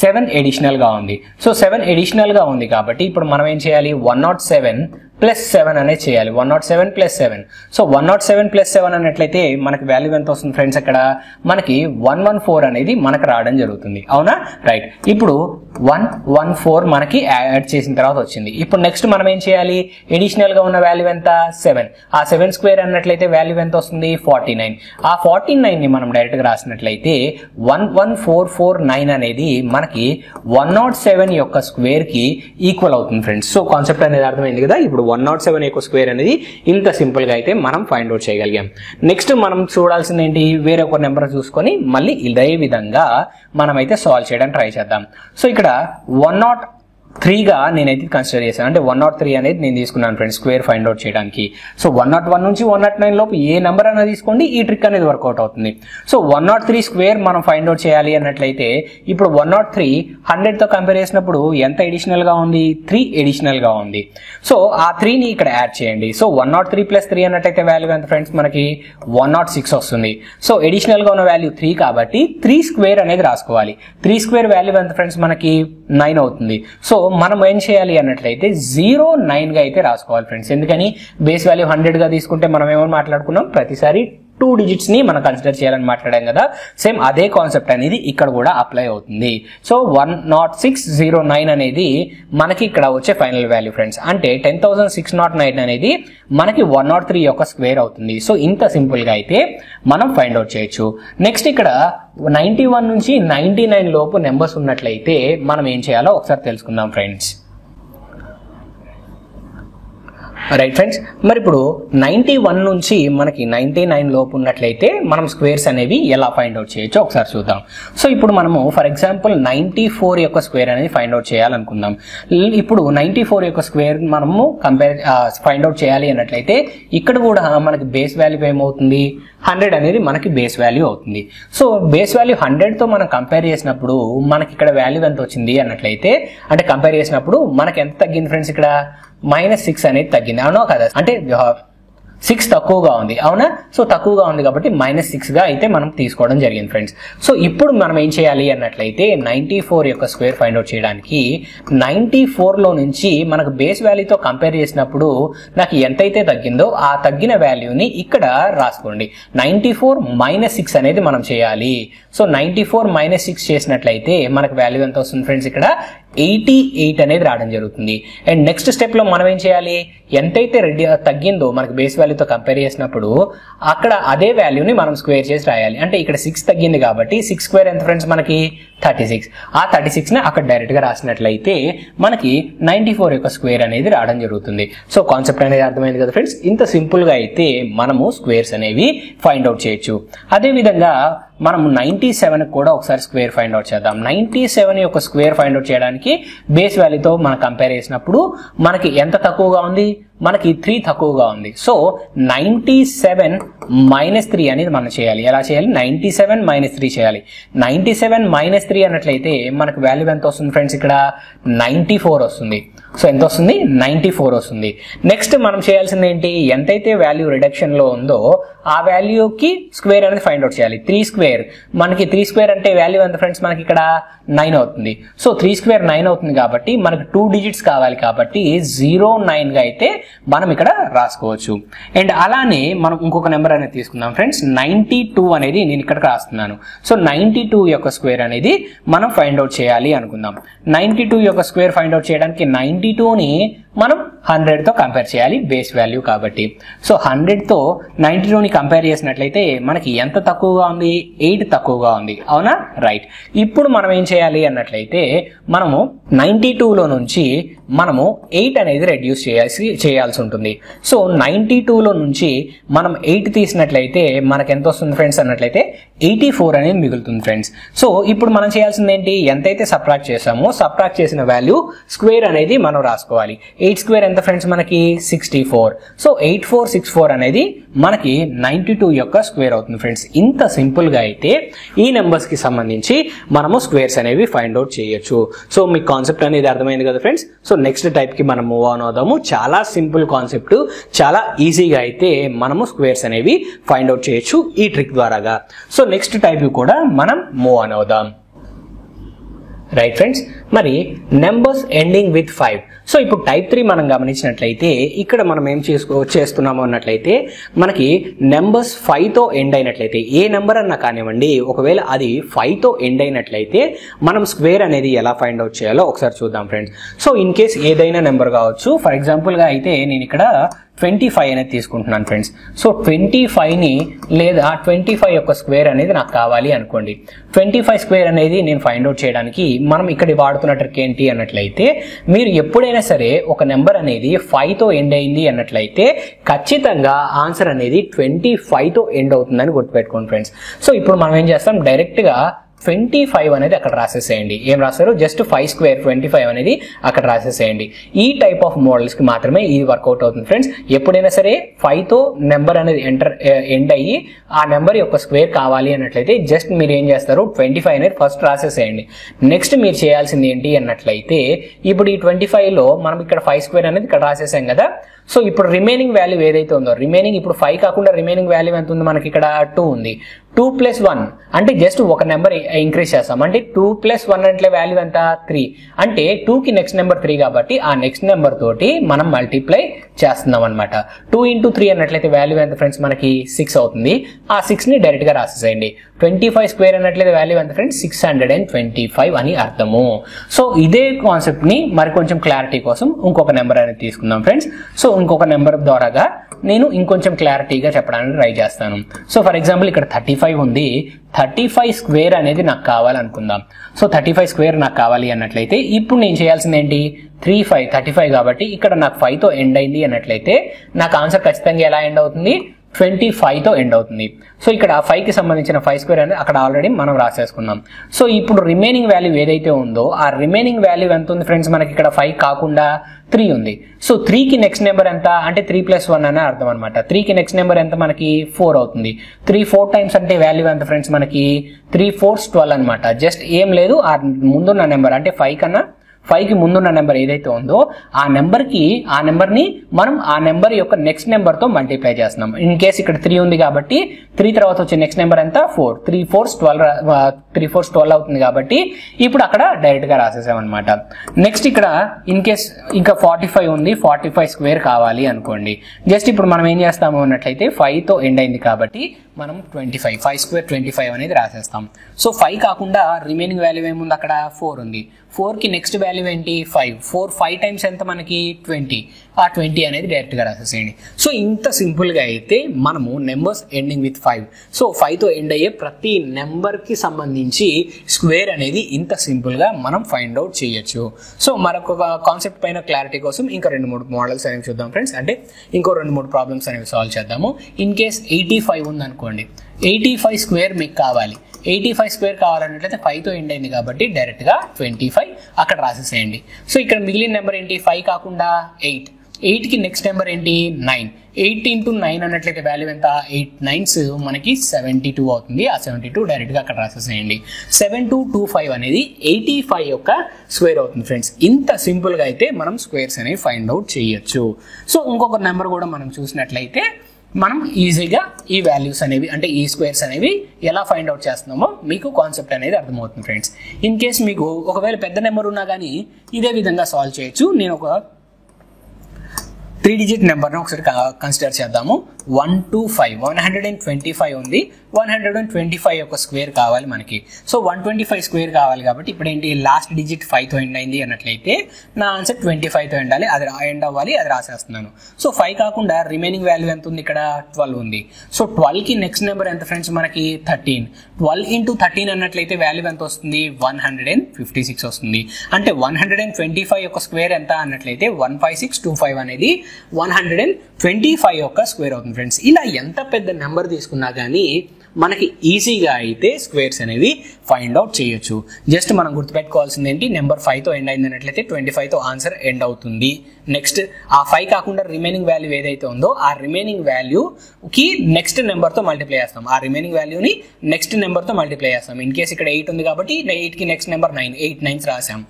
7 ఎడిషనల్ గా ఉంది. సో 7 ఎడిషనల్ గా ఉంది కాబట్టి ఇప్పుడు మనం ఏం చేయాలి, 107 ప్లస్ 7 అనేది చేయాలి. 107 ప్లస్ 7. సో 107 ప్లస్ 7 అన్నట్లయితే మనకి వాల్యూ ఎంత వస్తుంది ఫ్రెండ్స్, అక్కడ మనకి 114 అనేది మనకు రావడం జరుగుతుంది. అవునా, రైట్. ఇప్పుడు 114 మనకి యాడ్ చేసిన తర్వాత వచ్చింది. ఇప్పుడు నెక్స్ట్ మనం ఏం చేయాలి, ఎడిషనల్ గా ఉన్న వాల్యూ ఎంత, 7. ఆ 7 స్క్వేర్ అన్నట్లయితే వాల్యూ ఎంత వస్తుంది, 49. ఆ 49 ని మనం డైరెక్ట్ గా రాసినట్లయితే 11449 అనేది మనకి 107 యొక్క స్క్వేర్ కి ఈక్వల్ అవుతుంది ఫ్రెండ్స్. సో కాన్సెప్ట్ అనేది అర్థమైంది కదా. ఇప్పుడు 107 యొక్క స్క్వేర్ అనేది ఇంత సింపుల్ గా అయితే మనం ఫైండ్ అవుట్ చేయగలిగాం. నెక్స్ట్ మనం చూడాల్సింది ఏంటి, వేరే ఒక నెంబర్ చూసుకొని మళ్ళీ ఇదే విధంగా మనం అయితే సాల్వ్ చేయడానికి ట్రై చేద్దాం. సో ఇక్కడ 103 గా నేనైతే కన్సిడర్ చేశాను. అంటే 103 అనేది నేను తీసుకున్నాను ఫ్రెండ్స్ స్క్వేర్ ఫైండ్ అవుట్ చేయడానికి. సో 101 నుంచి 109 లోపు ఏ నెంబర్ అనేది తీసుకోండి, ఈ ట్రిక్ అనేది వర్కౌట్ అవుతుంది. సో 103 స్క్వేర్ మనం ఫైండ్ అవుట్ చేయాలి అన్నట్లయితే ఇప్పుడు 103 100 తో కంపేర్ చేసినప్పుడు ఎంత ఎడిషనల్ గా ఉంది, 3 ఎడిషనల్ గా ఉంది. సో ఆ 3 ని ఇక్కడ యాడ్ చేయండి. సో 103 ప్లస్ 3 అన్నట్లయితే వాల్యూ ఎంత ఫ్రెండ్స్, మనకి 106 వస్తుంది. సో ఎడిషనల్ గా ఉన్న వాల్యూ 3 కాబట్టి 3 స్క్వేర్ అనేది రాసుకోవాలి. 3 స్క్వేర్ వాల్యూ ఎంత ఫ్రెండ్స్, మనకి 9 అవుతుంది. సో మనం ఏం చేయాలి అన్నట్లయితే 09 గా అయితే రాసుకోవాలి ఫ్రెండ్స్. ఎందుకని బేస్ వాల్యూ 100 గా తీసుకుంటే మనం ఏమని మాట్లాడుకున్నాం, ప్రతిసారి 2 డిజిట్స్ ని మనం కన్సిడర్ చేయాలని మాట్లాడాం కదా. సేమ్ అదే కాన్సెప్ట్ అనేది ఇక్కడ కూడా అప్లై అవుతుంది. సో 10609 అనేది మనకి ఇక్కడ వచ్చే ఫైనల్ వాల్యూ ఫ్రెండ్స్. అంటే 10609 అనేది మనకి 103 యొక్క స్క్వేర్ అవుతుంది. సో ఇంత సింపుల్ గా అయితే మనం ఫైండ్ అవుట్ చేయొచ్చు. నెక్స్ట్ ఇక్కడ 91 నుంచి 99 లోపు నెంబర్స్ ఉన్నట్లయితే మనం ఏం చేయాలో ఒకసారి తెలుసుకుందాం ఫ్రెండ్స్. రైట్ ఫ్రెండ్స్, మరి ఇప్పుడు 91 నుంచి మనకి 99 లోపు ఉన్నట్లయితే మనం స్క్వేర్స్ అనేవి ఎలా ఫైండ్ అవుట్ చేయొచ్చో ఒకసారి చూద్దాం. సో ఇప్పుడు మనము ఫర్ ఎగ్జాంపుల్ 94 యొక్క స్క్వేర్ అనేది ఫైండ్ అవుట్ చేయాలనుకుందాం. ఇప్పుడు 94 యొక్క స్క్వేర్ మనము ఫైండ్ అవుట్ చేయాలి అన్నట్లయితే ఇక్కడ కూడా మనకి బేస్ వాల్యూ ఏమవుతుంది, 100 అనేది మనకి బేస్ వాల్యూ అవుతుంది. సో బేస్ వాల్యూ 100 తో మనం కంపేర్ చేసినప్పుడు మనకి ఇక్కడ వాల్యూ ఎంత వచ్చింది అన్నట్లయితే, అంటే కంపేర్ చేసినప్పుడు మనకి ఎంత తగ్గింది ఫ్రెండ్స్, ఇక్కడ -6 అనేది తగ్గింది. అవునా కదా, అంటే 6 తక్కువగా ఉంది అవునా. సో తక్కువగా ఉంది కాబట్టి -6గా అయితే మనం తీసుకోవడం జరిగింది ఫ్రెండ్స్. సో ఇప్పుడు మనం ఏం చేయాలి అన్నట్లయితే 94 యొక్క స్క్వేర్ ఫైండ్ అవుట్ చేయడానికి 94లో నుంచి మనకు బేస్ వాల్యూతో కంపేర్ చేసినప్పుడు నాకు ఎంతైతే తగ్గిందో ఆ తగ్గిన వాల్యూని ఇక్కడ రాసుకోండి. 94 - 6 అనేది మనం చేయాలి. సో 94 - 6 చేసినట్లయితే మనకు వాల్యూ ఎంత వస్తుంది ఫ్రెండ్స్, ఇక్కడ 88 అనేది రావడం జరుగుతుంది. అండ్ నెక్స్ట్ స్టెప్ లో మనం ఏం చేయాలి, ఎంతైతే తగ్గిందో మనకు బేస్ వాల్యూతో కంపేర్ చేసినప్పుడు అక్కడ అదే వాల్యూని మనం స్క్వేర్ చేసి రాయాలి. అంటే ఇక్కడ 6 తగ్గింది కాబట్టి 6 స్క్వేర్ ఎంత ఫ్రెండ్స్ మనకి 36. ఆ 36 ని అక్కడ డైరెక్ట్ గా రాసినట్లయితే మనకి 94 యొక్క స్క్వేర్ అనేది రావడం జరుగుతుంది. సో కాన్సెప్ట్ అనేది అర్థమైంది కదా ఫ్రెండ్స్. ఇంత సింపుల్ గా అయితే మనము స్క్వేర్స్ అనేవి ఫైండ్ అవుట్ చేయొచ్చు. అదే విధంగా మనం 97 కూడా ఒకసారి స్క్వేర్ ఫైండ్ అవుట్ చేద్దాం. 97 యొక్క స్క్వేర్ ఫైండ్ అవుట్ చేయడానికి బేస్ వాల్యూతో మనం కంపేర్ చేసినప్పుడు మనకి ఎంత తక్కువగా ఉంది, మనకి 3 తక్కువగా ఉంది. సో 97 - 3 అనేది మనం చేయాలి. ఎలా చేయాలి, 97 - 3 చేయాలి. 97 - 3 అన్నట్లయితే మనకు వాల్యూ ఎంత వస్తుంది ఫ్రెండ్స్, ఇక్కడ 94 వస్తుంది. సో ఎంత వస్తుంది, 94 వస్తుంది. నెక్స్ట్ మనం చేయాల్సింది ఏంటి, ఎంతైతే వాల్యూ రిడక్షన్ లో ఉందో ఆ వాల్యూకి స్క్వేర్ అనేది ఫైండ్ అవుట్ చేయాలి. 3 స్క్వేర్ మనకి 3 స్క్వేర్ అంటే వాల్యూ ఎంత ఫ్రెండ్స్, మనకి ఇక్కడ 9 అవుతుంది. సో 3 స్క్వేర్ 9 అవుతుంది కాబట్టి మనకు 2 డిజిట్స్ కావాలి కాబట్టి 09 గా అయితే మనం ఇక్కడ రాసుకోవచ్చు. అండ్ అలానే మనం ఇంకొక నెంబర్ అనేది తీసుకుందాం ఫ్రెండ్స్. 92 అనేది నేను ఇక్కడ రాస్తున్నాను. సో 92 యొక్క స్క్వేర్ అనేది మనం ఫైండ్ అవుట్ చేయాలి అనుకుందాం. 92 యొక్క స్క్వేర్ ఫైండ్ అవుట్ చేయడానికి 92ని మనం 100 తో కంపేర్ చేయాలి బేస్ వాల్యూ కాబట్టి. సో 100 తో 92ని కంపేర్ చేసినట్లయితే మనకి ఎంత తక్కువగా ఉంది, 8 తక్కువగా ఉంది అవునా, రైట్. ఇప్పుడు మనం ఏం చేయాలి అన్నట్లయితే మనము 92లో నుంచి మనము 8 అనేది రెడ్యూస్ చేయాల్సి ఉంటుంది. సో 92లో నుంచి మనం 8 తీసినట్లయితే మనకు ఎంత వస్తుంది ఫ్రెండ్స్ అన్నట్లయితే 84 అనేది మిగులుతుంది ఫ్రెండ్స్. సో ఇప్పుడు మనం చేయాల్సింది ఏంటి, ఎంతైతే సబ్ట్రాక్ట్ చేసామో సబ్ట్రాక్ట్ చేసిన వాల్యూ స్క్వేర్ అనేది మనం రాసుకోవాలి. 8 స్క్వేర్ ఎంత ఫ్రెండ్స్ మనకి 64. సో 8464 అనేది మనకి 92 యొక్క స్క్వేర్ అవుతుంది ఫ్రెండ్స్. ఇంత సింపుల్ గా అయితే ఈ నెంబర్స్ కి సంబంధించి మనము స్క్వేర్స్ అనేవి ఫైండ్ అవుట్ చేయొచ్చు. సో మీకు కాన్సెప్ట్ అనేది అర్థమైంది కదా ఫ్రెండ్స్. సో నెక్స్ట్ టైప్ కి మనం మూవ్ ఆన్ అవుదాము. చాలా సింపుల్ కాన్సెప్ట్, చాలా ఈజీగా అయితే మనము స్క్వేర్స్ అనేవి ఫైండ్ అవుట్ చేయొచ్చు ఈ ట్రిక్ ద్వారాగా. సో నెక్స్ట్ టైప్ కూడా మనం మూవ్ ఆన్ అవుదాం. రైట్ ఫ్రెండ్స్, మరి నెంబర్స్ ఎండింగ్ విత్ 5. సో ఇప్పుడు టైప్ 3 మనం గమనించినట్లయితే ఇక్కడ మనం ఏం చేస్తున్నాము అన్నట్లయితే మనకి నెంబర్స్ 5తో ఎండ్ అయినట్లయితే ఏ నెంబర్ అన్నా కానివ్వండి, ఒకవేళ అది 5తో ఎండ్ అయినట్లయితే మనం స్క్వేర్ అనేది ఎలా ఫైండ్ అవుట్ చేయాలో ఒకసారి చూద్దాం ఫ్రెండ్స్. సో ఇన్ కేస్ ఏదైనా నెంబర్ కావచ్చు, ఫర్ ఎగ్జాంపుల్ గా అయితే నేను ఇక్కడ 25 అనేది తీసుకుంటున్నాను ఫ్రెండ్స్. సో 25ని లేదా 25 యొక్క స్క్వేర్ అనేది నాకు కావాలి అనుకోండి. 25 స్క్వేర్ అనేది నేను ఫైండ్ అవుట్ చేయడానికి మనం ఇక్కడ వాడుతున్న ట్రిక్ ఏంటి అన్నట్లయితే, మీరు ఎప్పుడైనా సరే ఒక నెంబర్ అనేది 5తో ఎండ్ అయింది అన్నట్లయితే ఖచ్చితంగా ఆన్సర్ అనేది 25తో ఎండ్ అవుతుందని గుర్తుపెట్టుకోండి ఫ్రెండ్స్. సో ఇప్పుడు మనం ఏం చేస్తాం, డైరెక్ట్ గా 25 అనేది అక్కడ రాసేసేయండి. ఏం రాస్తారు, జస్ట్ 5 స్క్వేర్ 25 అనేది అక్కడ రాసేసేయండి. ఈ టైప్ ఆఫ్ మోడల్స్ కి మాత్రమే ఇది వర్కౌట్ అవుతుంది ఫ్రెండ్స్. ఎప్పుడైనా సరే 5తో నెంబర్ అనేది ఎండ్ అయ్యి ఆ నెంబర్ యొక్క స్క్వేర్ కావాలి అన్నట్లయితే జస్ట్ మీరు ఏం చేస్తారు, 25 అనేది ఫస్ట్ రాసేసేయండి. నెక్స్ట్ మీరు చేయాల్సింది ఏంటి అన్నట్లయితే, ఇప్పుడు ఈ 25లో మనం ఇక్కడ 5 స్క్వేర్ అనేది ఇక్కడ రాసేసాం కదా. సో ఇప్పుడు రిమైనింగ్ వాల్యూ ఏదైతే ఉందో, రిమైనింగ్ ఇప్పుడు 5 కాకుండా రిమైనింగ్ వాల్యూ ఎంత ఉంది మనకి, ఇక్కడ 2 ఉంది. 2 + 1 అంటే జస్ట్ ఒక నెంబర్ ఇంక్రీజ్ చేస్తాం. అంటే 2 + 1 అంటే వాల్యూ ఎంత, 3. అంటే 2కి నెక్స్ట్ నెంబర్ 3 కాబట్టి ఆ నెక్స్ట్ నెంబర్ తోటి మనం మల్టిప్లై చేస్తున్నాం అనమాట. 2 × 3 అన్నట్లయితే వాల్యూ ఎంత ఫ్రెండ్స్ మనకి 6 అవుతుంది. ఆ 6ని డైరెక్ట్ గా రాసేసేయండి. 25 స్క్వేర్ అన్నట్లయితే వాల్యూ ఎంత ఫ్రెండ్స్, 625 అని అర్థము. సో ఇదే కాన్సెప్ట్ ని మరి కొంచెం క్లారిటీ కోసం ఇంకొక నెంబర్ అనేది తీసుకుందాం ఫ్రెండ్స్. సో ఇంకొక నెంబర్ ద్వారాగా నేను ఇంకొంచెం క్లారిటీగా చెప్పడానికి ట్రై చేస్తాను. సో ఫర్ ఎగ్జాంపుల్ ఇక్కడ 35 ఉంది. 35 స్క్వేర్ అనేది నాకు కావాలనుకుందాం. సో 35 స్క్వేర్ నాకు కావాలి అన్నట్లయితే ఇప్పుడు నేను చేయాల్సింది ఏంటి, 35 కాబట్టి ఇక్కడ నాకు 5తో ఎండ్ అయింది అన్నట్లయితే నాకు ఆన్సర్ ఖచ్చితంగా ఎలా ఎండ్ అవుతుంది, 25తో ఎండ్ అవుతుంది. సో ఇక్కడ 5కి సంబంధించిన 5 స్క్వేర్ అనేది అక్కడ ఆల్రెడీ మనం రాసేసుకున్నాం. సో ఇప్పుడు రిమైనింగ్ వాల్యూ ఏదైతే ఉందో ఆ రిమైనింగ్ వాల్యూ ఎంత ఉంది ఫ్రెండ్స్, మనకి ఇక్కడ 5 కాకుండా 3 ఉంది. సో 3కి నెక్స్ట్ నెంబర్ ఎంత అంటే 3 + 1 అనే అర్థం అనమాట. 3కి నెక్స్ట్ నెంబర్ ఎంత మనకి 4 అవుతుంది. 3 4 టైమ్స్ అంటే వాల్యూ ఎంత ఫ్రెండ్స్ మనకి 3 4 12 అనమాట. జస్ట్ ఏం లేదు, ఆ ముందున్న నెంబర్ అంటే 5 కన్నా 5కి ముందున్న నెంబర్ ఏదైతే ఉందో ఆ నెంబర్ని మనం ఆ నెంబర్ యొక్క నెక్స్ట్ నెంబర్తో మల్టిప్లై చేస్తున్నాం. ఇన్ కేస్ ఇక్కడ 3 ఉంది కాబట్టి 3 తర్వాత వచ్చే నెక్స్ట్ నెంబర్ ఎంత 4, 3 4s 12 అవుతుంది కాబట్టి ఇప్పుడు అక్కడ డైరెక్ట్ గా రాసేసాం అనమాట. నెక్స్ట్ ఇక్కడ ఇన్ కేస్ ఇంకా 45 ఉంది, 45 స్క్వేర్ కావాలి అనుకోండి. జస్ట్ ఇప్పుడు మనం ఏం చేస్తాము అన్నట్లయితే 5తో ఎండ్ అయింది కాబట్టి మనం 5 స్క్వేర్ 25 అనేది రాసేస్తాం. సో 5 కాకుండా రిమైనింగ్ వాల్యూ ఏముంది అక్కడ 4 ఉంది. 4కి నెక్స్ట్ వాల్యూ ఏంటి 5 టైమ్స్ ఎంత మనకి 20, ఆ 20 అనేది డైరెక్ట్ గా రాసేసేయండి. సో ఇంత సింపుల్ గా అయితే మనము నెంబర్స్ ఎండింగ్ విత్ 5, సో 5తో ఎండ్ అయ్యే ప్రతి నెంబర్ కి సంబంధించి స్క్వేర్ అనేది ఇంత సింపుల్ గా మనం ఫైండ్ అవుట్ చేయొచ్చు. సో మరొక కాన్సెప్ట్ పైన క్లారిటీ కోసం ఇంకా 2-3 మోడల్స్ అనేవి చూద్దాం ఫ్రెండ్స్. అంటే ఇంకో 2-3 ప్రాబ్లమ్స్ అనేవి సాల్వ్ చేద్దాము. ఇన్ కేస్ 85 ఉంది అనుకోండి, 85 స్క్వేర్ మీకు కావాలి. 85 స్క్వేర్ కావాలన్నట్లయితే 5తో ఎండ్ అయింది కాబట్టి డైరెక్ట్ గా 25 అక్కడ రాసేసేయండి. సో ఇక్కడ మిగిలిన నెంబర్ ఏంటి 5 కాకుండా 8కి నెక్స్ట్ నెంబర్ ఏంటి 9. 8 into 9 అన్నట్లయితే వాల్యూ ఎంత 8 9s మనకి 72 అవుతుంది. ఆ 72 డైరెక్ట్ గా అక్కడ రాసేసేయండి. 7225 అనేది 85 యొక్క స్క్వేర్ అవుతుంది ఫ్రెండ్స్. ఇంత సింపుల్ గా అయితే మనం స్క్వేర్స్ అనేవి ఫైండ్ అవుట్ చేయొచ్చు. సో ఇంకొక నెంబర్ కూడా మనం చూసినట్లయితే మనం ఈజీగా ఈ వాల్యూస్ అనేవి అంటే ఈ స్క్వేర్స్ అనేవి ఎలా ఫైండ్ అవుట్ చేస్తున్నామో మీకు కాన్సెప్ట్ అనేది అర్థమవుతుంది ఫ్రెండ్స్. ఇన్ కేస్ మీకు ఒకవేళ పెద్ద నెంబర్ ఉన్నా కానీ ఇదే విధంగా సాల్వ్ చేయొచ్చు. నేను ఒక 3 డిజిట్ నెంబర్ని ఒకసారి కన్సిడర్ చేద్దాము. 125 ఉంది. 125 యొక్క స్క్వేర్ కావాలి మనకి. సో 125 స్క్వేర్ కావాలి కాబట్టి ఇప్పుడు ఏంటి లాస్ట్ డిజిట్ 5తో ఎండ్ అయింది అన్నట్లయితే నా ఆన్సర్ 25తో ఎండ్ అవ్వాలి, అది రాసేస్తున్నాను. సో 5 కాకుండా రిమైనింగ్ వాల్యూ ఎంత ఉంది ఇక్కడ 12 ఉంది. సో 12కి నెక్స్ట్ నెంబర్ ఎంత ఫ్రెండ్స్ మనకి 13. 12 into 13 అన్నట్లయితే వాల్యూ ఎంత వస్తుంది 156 వస్తుంది. అంటే 125 యొక్క స్క్వేర్ ఎంత అన్నట్లయితే 15625 అనేది 125 యొక్క స్క్వేర్ అవుతుంది ఫ్రెండ్స్. ఇలా ఎంత పెద్ద నెంబర్ తీసుకున్నా కానీ మనకి ఈజీగా అయితే స్క్వేర్స్ అనేవి ఫైండ్ అవుట్ చేయొచ్చు. జస్ట్ మనం గుర్తుపెట్టుకోవాల్సింది ఏంటి నెంబర్ 5తో ఎండ్ అయింది అన్నట్లయితే 25తో ఆన్సర్ ఎండ్ అవుతుంది. నెక్స్ట్ ఆ 5 కాకుండా రిమైనింగ్ వాల్యూ ఏదైతే ఉందో ఆ రిమైనింగ్ వాల్యూకి నెక్స్ట్ నెంబర్తో మల్టిప్లై చేస్తాం. ఆ రిమైనింగ్ వాల్యూని నెక్స్ట్ నెంబర్తో మల్టిప్లై చేస్తాం. ఇన్ కేస్ ఇక్కడ 8 ఉంది కాబట్టి 8కి నెక్స్ట్ నెంబర్ 9, 8 9s రాసాం.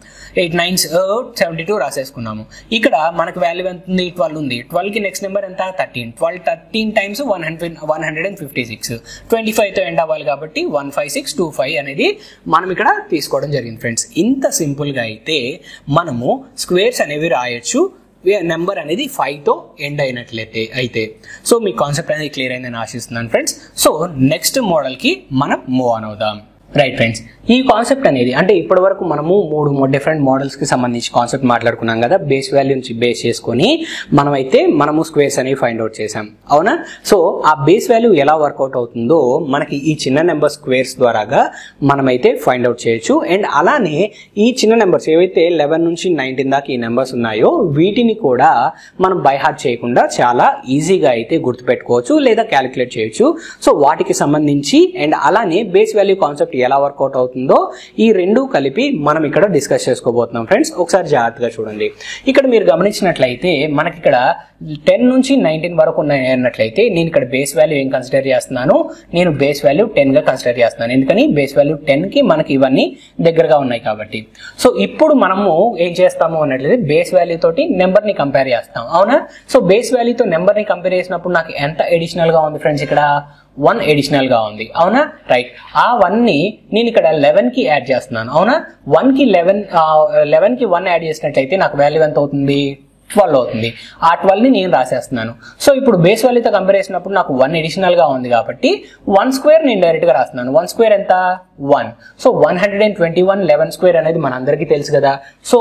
8 9s 72 రాసేసుకున్నాము. ఇక్కడ మనకు వాల్యూ ఎంత ఉంది 12 ఉంది. 12కి నెక్స్ట్ నెంబర్ ఎంత 13. 13 టైమ్స్ 156. 25తో ఎండ్ అవ్వాలి కాబట్టి 15625 అనేది మనం ఇక్కడ తీసుకోవడం జరిగింది ఫ్రెండ్స్. ఇంత సింపుల్ గా అయితే మనము స్క్వేర్స్ అనేవి రాయొచ్చు నెంబర్ అనేది 5తో ఎండ్ అయినట్లయితే. సో మీ కాన్సెప్ట్ అనేది క్లియర్ అయిందని ఆశిస్తున్నాను ఫ్రెండ్స్. సో నెక్స్ట్ మోడల్ కి మనం మూవ్ ఆన్ అవుదాం. రైట్ ఫ్రెండ్స్, ఈ కాన్సెప్ట్ అనేది అంటే ఇప్పటి వరకు మనము 3 డిఫరెంట్ మోడల్స్ కి సంబంధించి కాన్సెప్ట్ మాట్లాడుకున్నాం కదా. బేస్ వాల్యూ నుంచి బేస్ చేసుకొని మనము స్క్వేర్స్ అనేవి ఫైండ్ అవుట్ చేసాం, అవునా? సో ఆ బేస్ వాల్యూ ఎలా వర్కౌట్ అవుతుందో మనకి ఈ చిన్న నెంబర్ స్క్వేర్స్ ద్వారాగా మనమైతే ఫైండ్ అవుట్ చేయొచ్చు. అండ్ అలానే ఈ చిన్న నెంబర్స్ ఏవైతే 11 నుంచి 19 దాకా ఈ నెంబర్స్ ఉన్నాయో వీటిని కూడా మనం బై హార్ట్ చేయకుండా చాలా ఈజీగా అయితే గుర్తుపెట్టుకోవచ్చు లేదా క్యాలిక్యులేట్ చేయొచ్చు. సో వాటికి సంబంధించి అండ్ అలానే బేస్ వాల్యూ కాన్సెప్ట్ ఎలా వర్కౌట్ అవుతుందో ఈ రెండు కలిపి మనం ఇక్కడ డిస్కస్ చేసుకోబోతున్నాం ఫ్రెండ్స్. ఒకసారి జాగ్రత్తగా చూడండి. ఇక్కడ మీరు గమనించినట్లయితే మనకి ఇక్కడ 10 నుంచి 19 వరకు ఉన్నాయి అన్నట్లయితే నేను ఇక్కడ బేస్ వాల్యూ ఏం కన్సిడర్ చేస్తున్నాను, నేను బేస్ వాల్యూ 10 గా కన్సిడర్ చేస్తున్నాను. ఎందుకని బేస్ వాల్యూ 10 కి మనకి ఇవన్నీ దగ్గరగా ఉన్నాయి కాబట్టి. సో ఇప్పుడు మనము ఏం చేస్తాము అన్నట్లయితే బేస్ వాల్యూ తోటి నెంబర్ ని కంపేర్ చేస్తాం, అవునా? సో బేస్ వాల్యూతో నెంబర్ ని కంపేర్ చేసినప్పుడు నాకు ఎంత అడిషనల్ గా ఉంది ఫ్రెండ్స్, ఇక్కడ 1 అడిషనల్ గా ఉంది, అవునా? రైట్. ఆ 1 ని నేను ఇక్కడ 11 కి యాడ్ చేస్తున్నాను, అవునా? 11 కి 1 యాడ్ చేసినట్లయితే నాకు వాల్యూ ఎంత అవుతుంది 12 అవుతుంది. ఆ 12 ని నేను రాసేస్తున్నాను. సో ఇప్పుడు బేస్ వాల్యూతో కంపేర్ చేసినప్పుడు నాకు 1 అడిషనల్ గా ఉంది కాబట్టి 1 స్క్వేర్ నేను డైరెక్ట్ గా రాస్తున్నాను. 1 స్క్వేర్ ఎంత 1. సో 121 11 స్క్వేర్ అనేది మనందరికీ తెలుసు కదా. సో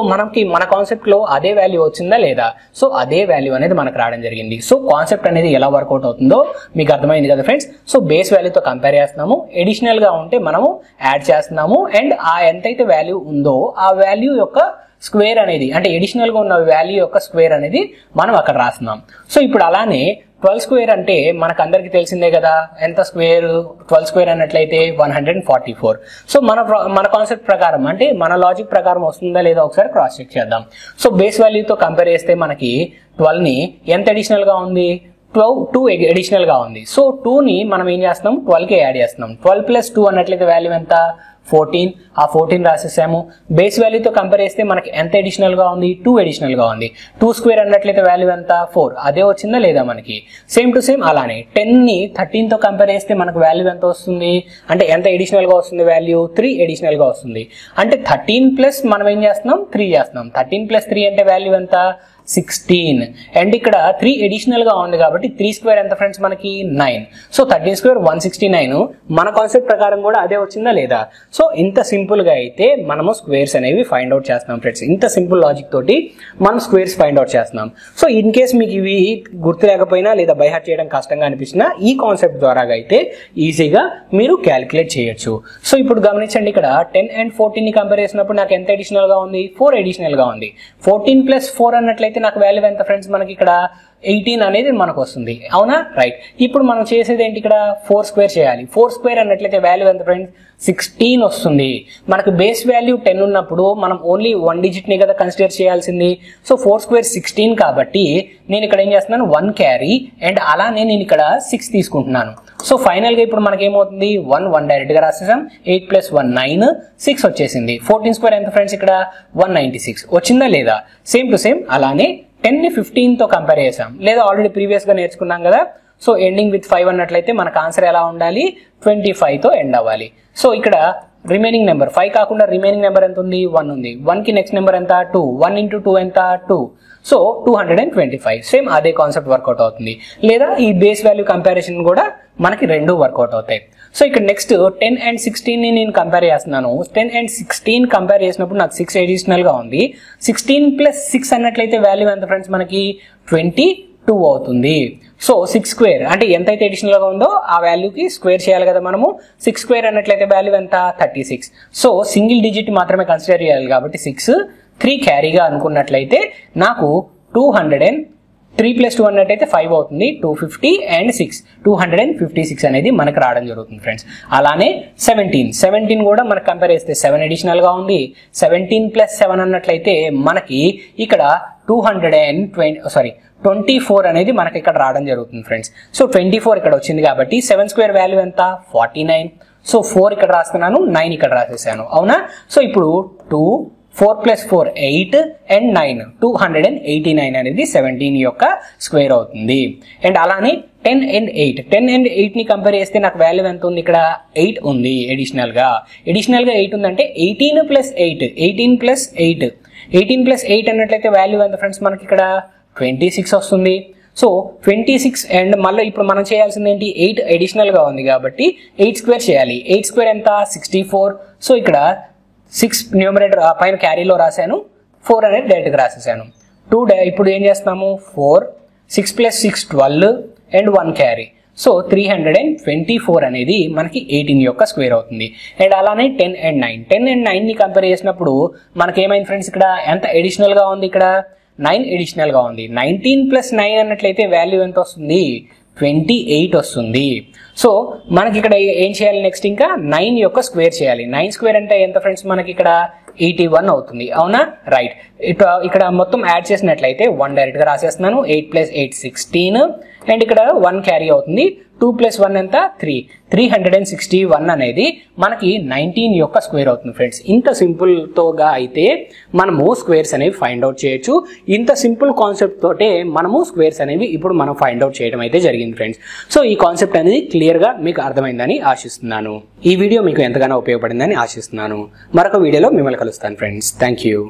మన కాన్సెప్ట్ లో అదే వాల్యూ వచ్చిందా లేదా? సో అదే వాల్యూ అనేది మనకు రావడం జరిగింది. సో కాన్సెప్ట్ అనేది ఎలా వర్కౌట్ అవుతుందో మీకు అర్థమైంది కదా ఫ్రెండ్స్. సో బేస్ వాల్యూతో కంపేర్ చేస్తున్నాము, అడిషనల్ గా ఉంటే మనము యాడ్ చేస్తున్నాము అండ్ ఆ ఎంతైతే వాల్యూ ఉందో ఆ వాల్యూ యొక్క స్క్వేర్ అనేది అంటే అడిషనల్ గా ఉన్న వాల్యూ యొక్క స్క్వేర్ అనేది మనం అక్కడ రాస్తున్నాం. సో ఇప్పుడు అలానే 12 స్క్వేర్ అంటే మనకు అందరికి తెలిసిందే కదా. ఎంత స్క్వేర్ 12 స్క్వేర్ అన్నట్లయితే 144. సో మన కాన్సెప్ట్ ప్రకారం అంటే మన లాజిక్ ప్రకారం వస్తుందా లేదా ఒకసారి క్రాస్ చెక్ చేద్దాం. సో బేస్ వాల్యూతో కంపేర్ చేస్తే మనకి 12 ని ఎంత అడిషనల్ గా ఉంది 2 అడిషనల్ గా ఉంది. సో 2 ని మనం ఏం చేస్తున్నాం 12 కి యాడ్ చేస్తున్నాం. 12 + 2 అన్నట్లయితే వాల్యూ ఎంత 14, ఆ 14 రాసేసాము. బేస్ వాల్యూతో కంపేర్ చేస్తే మనకి ఎంత అడిషనల్ గా ఉంది, 2 అడిషనల్ గా ఉంది. 2 స్క్వేర్ అన్నట్లయితే వాల్యూ ఎంత, 4. అదే వచ్చిందా లేదా మనకి? సేమ్ టు సేమ్ అలానే 10 ని 13 తో కంపేర్ చేస్తే మనకు వాల్యూ ఎంత వస్తుంది, అంటే ఎంత అడిషనల్ గా వస్తుంది వాల్యూ, 3 అడిషనల్ గా వస్తుంది. అంటే 13 ప్లస్ మనం ఏం చేస్తున్నాం, 3 చేస్తున్నాం. 13 ప్లస్ 3 అంటే వాల్యూ ఎంత, 16. అండ్ ఇక్కడ 3 అడిషనల్ గా ఉంది కాబట్టి 3 స్క్వేర్ ఎంత ఫ్రెండ్స్ మనకి, 9. So 13 square 169. మన కాన్సెప్ట్ ప్రకారం కూడా అదే వచ్చిందా లేదా? సో ఇంత సింపుల్ గా అయితే మనము స్క్వేర్స్ అనేవి ఫైండ్ అవుట్ చేస్తున్నాం ఫ్రెండ్స్. ఇంత సింపుల్ లాజిక్ తోటి మనం స్క్వేర్స్ ఫైండ్ అవుట్ చేస్తున్నాం. సో ఇన్ కేస్ మీకు ఇవి గుర్తు లేకపోయినా లేదా బై హార్ట్ చేయడం కష్టంగా అనిపించినా ఈ కాన్సెప్ట్ ద్వారా అయితే ఈజీగా మీరు క్యాలిక్యులేట్ చేయొచ్చు. సో ఇప్పుడు గమనించండి, ఇక్కడ 10 and 14 ని కంపేర్ చేసినప్పుడు నాకు ఎంత అడిషనల్ గా ఉంది, 4 అడిషనల్ గా ఉంది. 14 ప్లస్ 4 అన్నట్లయితే నాకు వాల్యూ ఎంత ఫ్రెండ్స్ మనకి ఇక్కడ 18 అనేది మనకు వస్తుంది. అవునా, రైట్. ఇప్పుడు మనం చేసేది ఏంటి, ఇక్కడ 4 స్క్వేర్ చేయాలి. 4 స్క్వేర్ అన్నట్లయితే వాల్యూ ఎంత ఫ్రెండ్స్, 16 వస్తుంది. మనకు బేస్ వాల్యూ 10 ఉన్నప్పుడు మనం ఓన్లీ 1 డిజిట్ ని కదా కన్సిడర్ చేయాల్సింది. సో 4 స్క్వేర్ 16 కాబట్టి నేను ఇక్కడ ఏం చేస్తున్నాను, 1 క్యారీ అండ్ అలానే నేను ఇక్కడ 6 తీసుకుంటున్నాను. సో ఫైనల్ గా ఇప్పుడు మనకి ఏమవుతుంది, 1 డైరెక్ట్ గా రాసేసాం. 8 + 1 9, 6 వచ్చేసింది. 14 స్క్వేర్ ఎంత ఫ్రెండ్స్ ఇక్కడ, 196 వచ్చిందా లేదా? సేమ్ టు సేమ్ అలానే 10 ని 15 తో కంపేర్ చేసాం, లేదా ఆల్రెడీ ప్రీవియస్ గా నేర్చుకున్నాం కదా. సో ఎండింగ్ విత్ 5 అన్నట్లయితే మనకు ఆన్సర్ ఎలా ఉండాలి, 25 తో ఎండ్ అవ్వాలి. సో ఇక్కడ రిమైనింగ్ నెంబర్ 5 కాకుండా రిమైనింగ్ నెంబర్ ఎంత ఉంది, 1 ఉంది. 1 కి నెక్స్ట్ నెంబర్ ఎంత, 2. 1 × 2 ఎంత, 2. సో 225. సేమ్ అదే కాన్సెప్ట్ వర్కౌట్ అవుతుంది. లేదా ఈ బేస్ వాల్యూ కంపారిజన్ కూడా మనకి రెండు వర్కౌట్ అవుతాయి. సో ఇక్కడ నెక్స్ట్ 10 and 16 ని నేను కంపేర్ చేస్తున్నాను. 10 and 16 కంపేర్ చేసినప్పుడు నాకు 6 అడిషనల్ గా ఉంది. 16 + 6 అన్నట్లయితే వాల్యూ ఎంత ఫ్రెండ్స్ మనకి, 22 అవుతుంది. సో 6 స్క్వేర్ అంటే ఎంతైతే అడిషనల్ గా ఉందో ఆ వాల్యూకి స్క్వేర్ చేయాలి కదా మనము. 6 స్క్వేర్ అన్నట్లయితే వాల్యూ ఎంత, 36. సో సింగిల్ డిజిట్ మాత్రమే కన్సిడర్ చేయాలి కాబట్టి 6, 3 క్యారీగా అనుకున్నట్లయితే నాకు 3 + 2 అన్నట్టయితే 5 అవుతుంది. 250 and 6 256 అనేది మనకు రావడం జరుగుతుంది ఫ్రెండ్స్. అలానే 17 కూడా మనకు కంపేర్ చేస్తే 7 అడిషనల్ గా ఉంది. 17 + 7 అన్నట్లయితే మనకి ఇక్కడ 24 అనేది మనకి ఇక్కడ రావడం జరుగుతుంది ఫ్రెండ్స్. సో 24 ఇక్కడ వచ్చింది కాబట్టి 7 స్క్వేర్ వాల్యూ ఎంత, 49. సో 4 ఇక్కడ రాస్తున్నాను, 9 ఇక్కడ రాసేసాను. అవునా? సో ఇప్పుడు 4 + 4 8 and 9 289 అనేది 17 యొక్క స్క్వేర్ అవుతుంది. అండ్ అలానే 10 and 8 ని కంపేర్ చేస్తే నాకు వాల్యూ ఎంత ఉంది, ఇక్కడ 8 ఉంది అడిషనల్ గా 8 ఉందంటే 18 + 8 18 + 8 అన్నట్లయితే వాల్యూ ఎంత ఫ్రెండ్స్ మనకి ఇక్కడ 26 వస్తుంది. సో 26 అండ్ మళ్ళీ ఇప్పుడు మనం చేయాల్సింది ఏంటి, 8 అడిషనల్ గా ఉంది కాబట్టి 8 స్క్వేర్ చేయాలి. 8 స్క్వేర్ ఎంత, 64. సో ఇక్కడ 6 న్యూమరేటర్ పైన క్యారీలో రాశాను, 4 అనేది డైరెక్ట్ గా రాసేసాను. ఇప్పుడు ఏం చేస్తాము, 4 6 + 6 12 and 1 క్యారీ. సో 324 అనేది మనకి 18 యొక్క స్క్వేర్ అవుతుంది. అండ్ అలానే 10 and 9 ని కంపేర్ చేసినప్పుడు మనకి ఏమైంది ఫ్రెండ్స్, ఇక్కడ ఎంత అడిషనల్ గా ఉంది, ఇక్కడ 9 అడిషనల్ గా ఉంది. 19 + 9 అన్నట్లయితే వాల్యూ ఎంత వస్తుంది, 28 వస్తుంది. సో మనకి ఇక్కడ ఏం చేయాలి, నెక్స్ట్ ఇంకా 9 యొక్క స్క్వేర్ చేయాలి. 9 స్క్వేర్ అంటే ఎంత ఫ్రెండ్స్ మనకి ఇక్కడ 81 అవుతుంది. అవునా, రైట్. ఇక్కడ మొత్తం యాడ్ చేసినట్లయితే 1 డైరెక్ట్ గా రాసేస్తున్నాను. 8 + 8 16 అండ్ ఇక్కడ 1 క్యారీ అవుతుంది. 2 + 1 ఎంత, 361 అనేది మనకి 19 యొక్క స్క్వేర్ అవుతుంది ఫ్రెండ్స్. ఇంత సింపుల్ తోగా అయితే మనము స్క్వేర్స్ అనేవి ఫైండ్ అవుట్ చేయొచ్చు. ఇంత సింపుల్ కాన్సెప్ట్ తోటే మనము స్క్వేర్స్ అనేవి ఇప్పుడు మనం ఫైండ్ అవుట్ చేయడం అయితే జరిగింది ఫ్రెండ్స్. సో ఈ కాన్సెప్ట్ అనేది క్లియర్ గా మీకు అర్థమైందని ఆశిస్తున్నాను. ఈ వీడియో మీకు ఎంతగానో ఉపయోగపడిందని ఆశిస్తున్నాను. మరొక వీడియోలో మిమ్మల్ని కలుస్తాను ఫ్రెండ్స్. Thank you.